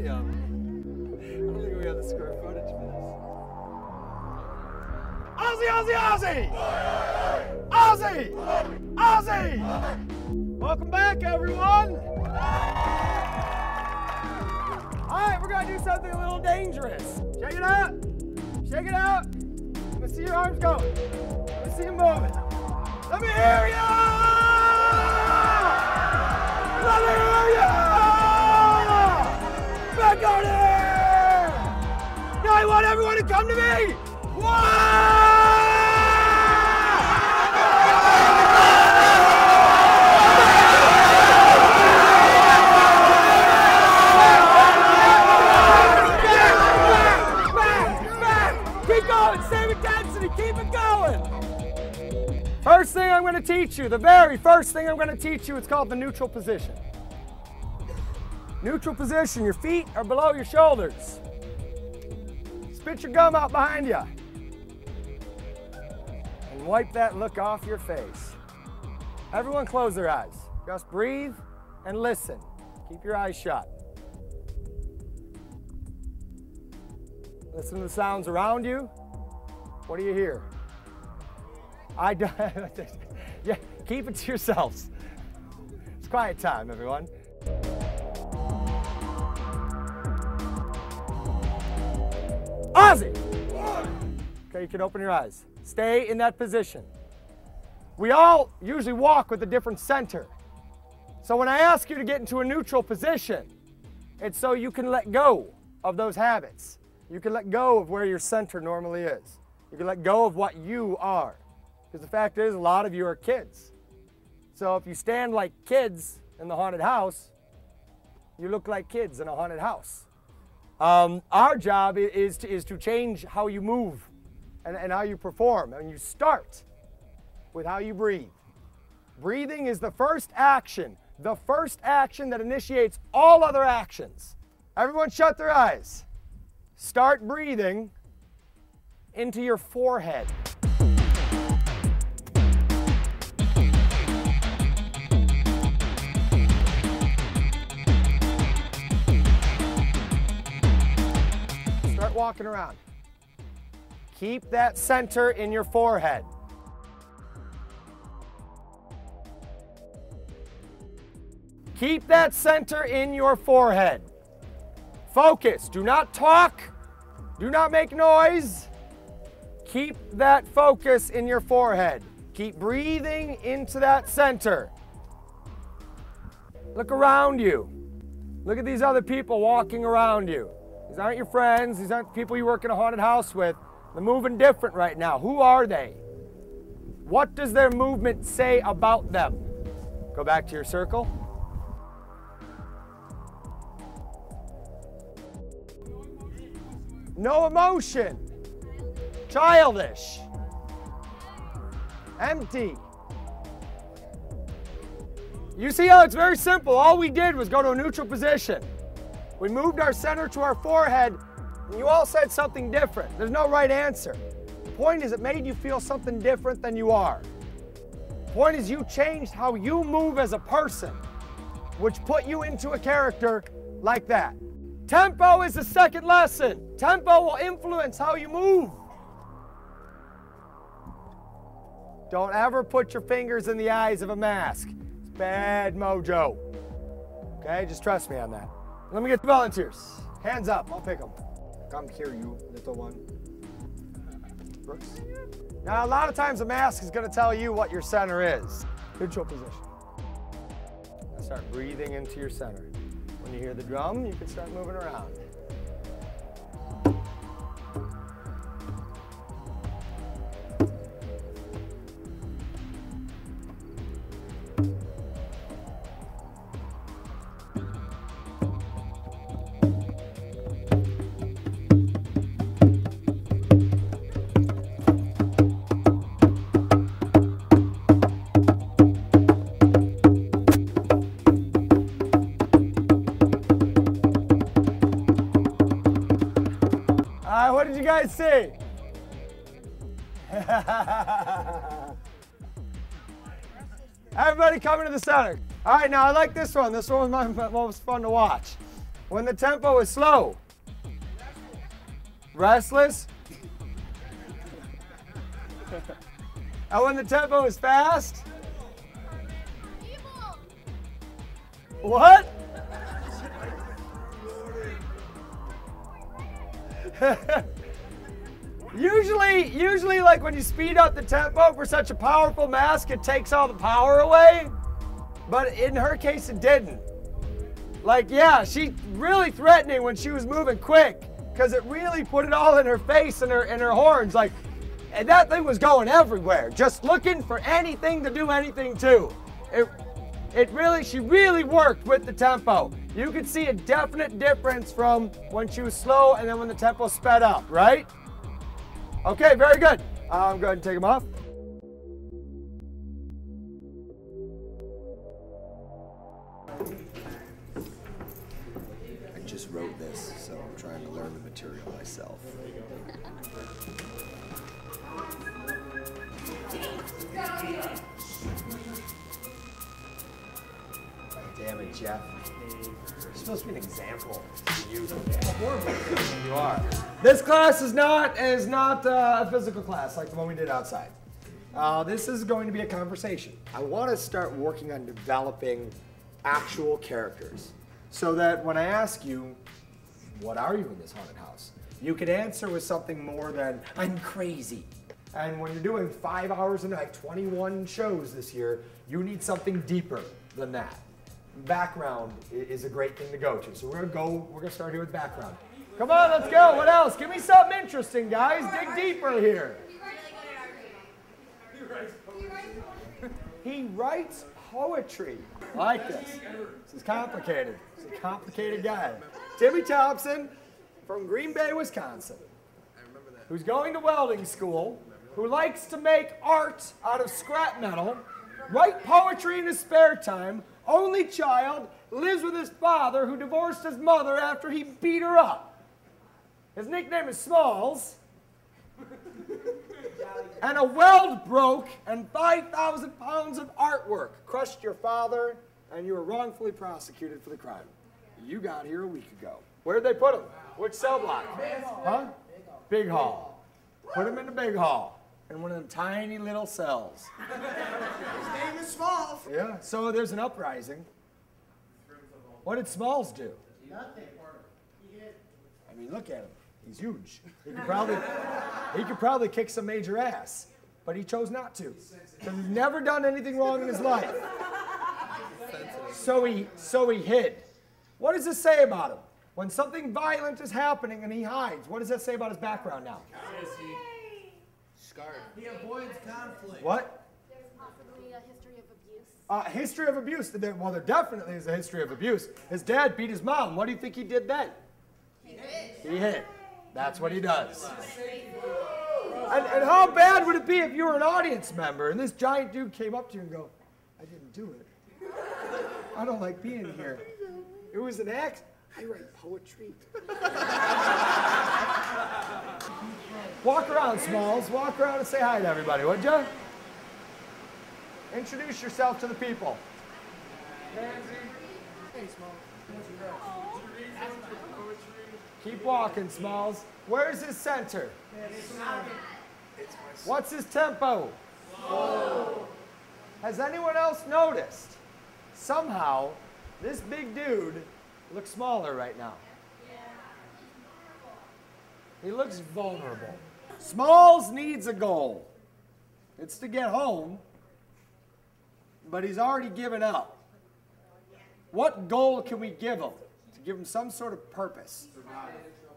many of them. I don't think we have the square footage for this. Aussie, Aussie, Aussie! Aussie! Welcome back, everyone. All right, we're gonna do something a little dangerous. Check it out. Shake it out. Let me see your arms go. Let me see you moving. Let me hear you! Let me hear you! Back on here! Now I want everyone to come to me! Keep going, same intensity, keep it going! First thing I'm going to teach you, the very first thing I'm going to teach you, it's called the neutral position. Neutral position, your feet are below your shoulders. Spit your gum out behind you. And wipe that look off your face. Everyone close their eyes. Just breathe and listen. Keep your eyes shut. Listen to the sounds around you. What do you hear? Yeah, keep it to yourselves. It's quiet time, everyone. Aussie! Okay, you can open your eyes. Stay in that position. We all usually walk with a different center. So when I ask you to get into a neutral position, it's so you can let go of those habits. You can let go of where your center normally is. You can let go of what you are. Because the fact is, a lot of you are kids. So if you stand like kids in the haunted house, you look like kids in a haunted house. Our job is to change how you move and how you perform. And you start with how you breathe. Breathing is the first action that initiates all other actions. Everyone shut their eyes. Start breathing into your forehead. Start walking around. Keep that center in your forehead. Keep that center in your forehead. Focus. Do not talk. Do not make noise. Keep that focus in your forehead. Keep breathing into that center. Look around you. Look at these other people walking around you. These aren't your friends. These aren't people you work in a haunted house with. They're moving different right now. Who are they? What does their movement say about them? Go back to your circle. No emotion. Childish. Empty. You see how it's very simple. All we did was go to a neutral position. We moved our center to our forehead, and you all said something different. There's no right answer. The point is it made you feel something different than you are. The point is you changed how you move as a person, which put you into a character like that. Tempo is the second lesson. Tempo will influence how you move. Don't ever put your fingers in the eyes of a mask. It's bad mojo. Okay, just trust me on that. Let me get the volunteers. Hands up, I'll pick them. Come here, you little one. Brooks. Now, a lot of times a mask is going to tell you what your center is. Neutral position. Start breathing into your center. When you hear the drum, you can start moving around. What did you guys see? Everybody coming to the center. All right, now I like this one. This one was most fun to watch. When the tempo is slow. Restless. And when the tempo is fast. What? Usually like when you speed up the tempo for such a powerful mask, it takes all the power away. But in her case, it didn't. Like, yeah, she really threatening when she was moving quick because it really put it all in her face and her horns. Like, and that thing was going everywhere, just looking for anything to do anything to. She really worked with the tempo. You could see a definite difference from when she was slow and then when the tempo sped up, right? Okay, very good. Go ahead and take them off. I just wrote this, so I'm trying to learn the material myself. Damn it, Jeff. You're supposed to be an example to you. You are. This class is not a physical class like the one we did outside. This is going to be a conversation. I want to start working on developing actual characters so that when I ask you, what are you in this haunted house? You can answer with something more than, I'm crazy. And when you're doing 5 hours a night, 21 shows this year, you need something deeper than that. Background is a great thing to go to. So we're gonna start here with background. Come on, let's go. What else? Give me something interesting, guys. Dig deeper here. He writes poetry. I like this. This is complicated. He's a complicated guy. Timmy Thompson from Green Bay, Wisconsin, who's going to welding school, who likes to make art out of scrap metal, write poetry in his spare time, only child, lives with his father who divorced his mother after he beat her up. His nickname is Smalls. And a weld broke and 5,000 pounds of artwork crushed your father and you were wrongfully prosecuted for the crime. You got here a week ago. Where'd they put him? Which cell block? Huh? Big hall. Put him in the big hall. In one of them tiny little cells. His name is Smalls. Yeah, so there's an uprising. What did Smalls do? Nothing. He hid. I mean, look at him. He's huge. He could probably kick some major ass, but he chose not to. Because he's never done anything wrong in his life. So he hid. What does this say about him? When something violent is happening and he hides, what does that say about his background now? Scarred. He avoids conflict. What? There's possibly a history of abuse. History of abuse. Well, there definitely is a history of abuse. His dad beat his mom. What do you think he did then? He hid. He hid. That's what he does. And how bad would it be if you were an audience member and this giant dude came up to you and go, I didn't do it. I don't like being here. It was an act. I write poetry. Walk around, Smalls. Walk around and say hi to everybody, would you? Introduce yourself to the people. Hey, Smalls. Keep walking, Smalls. Where's his center? What's his tempo? Slow. Has anyone else noticed? Somehow, this big dude looks smaller right now. He looks vulnerable. Smalls needs a goal. It's to get home, but he's already given up. What goal can we give him? To give him some sort of purpose.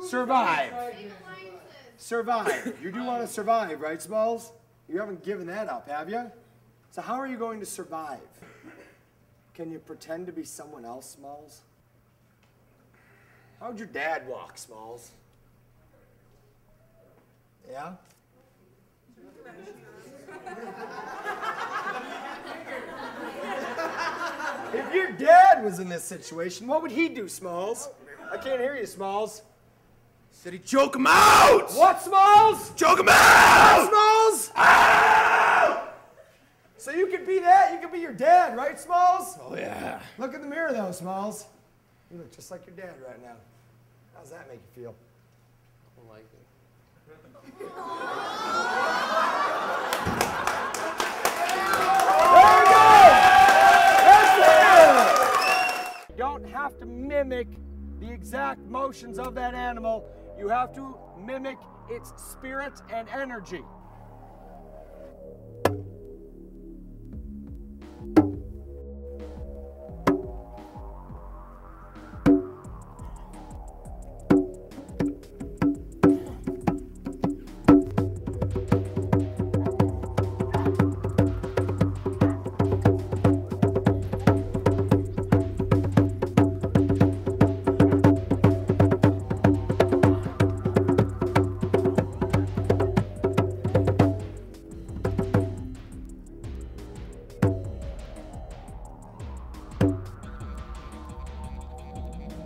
Survive. Survive. You do want to survive, right, Smalls? You haven't given that up, have you? So how are you going to survive? Can you pretend to be someone else, Smalls? How'd your dad walk, Smalls? Yeah? If your dad was in this situation, what would he do, Smalls? I can't hear you, Smalls. Said he choke him out! What, Smalls? Choke him out! Smalls? Ow! So you could be that? You could be your dad, right, Smalls? Oh, yeah. Look in the mirror, though, Smalls. You look just like your dad right now. How's that make you feel? I don't like it. You don't have to mimic the exact motions of that animal. You have to mimic its spirit and energy.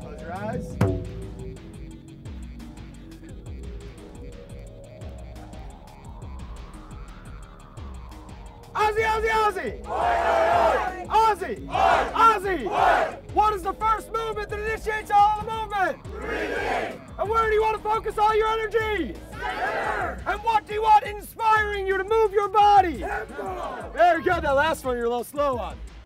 Close your eyes. Ozzy, Ozzy, Ozzy! Ozzy! Ozzy! What is the first movement that initiates all the movement? Breathing! And where do you want to focus all your energy? Center! And what do you want inspiring you to move your body? Tempo! Very good. That last one you're a little slow on.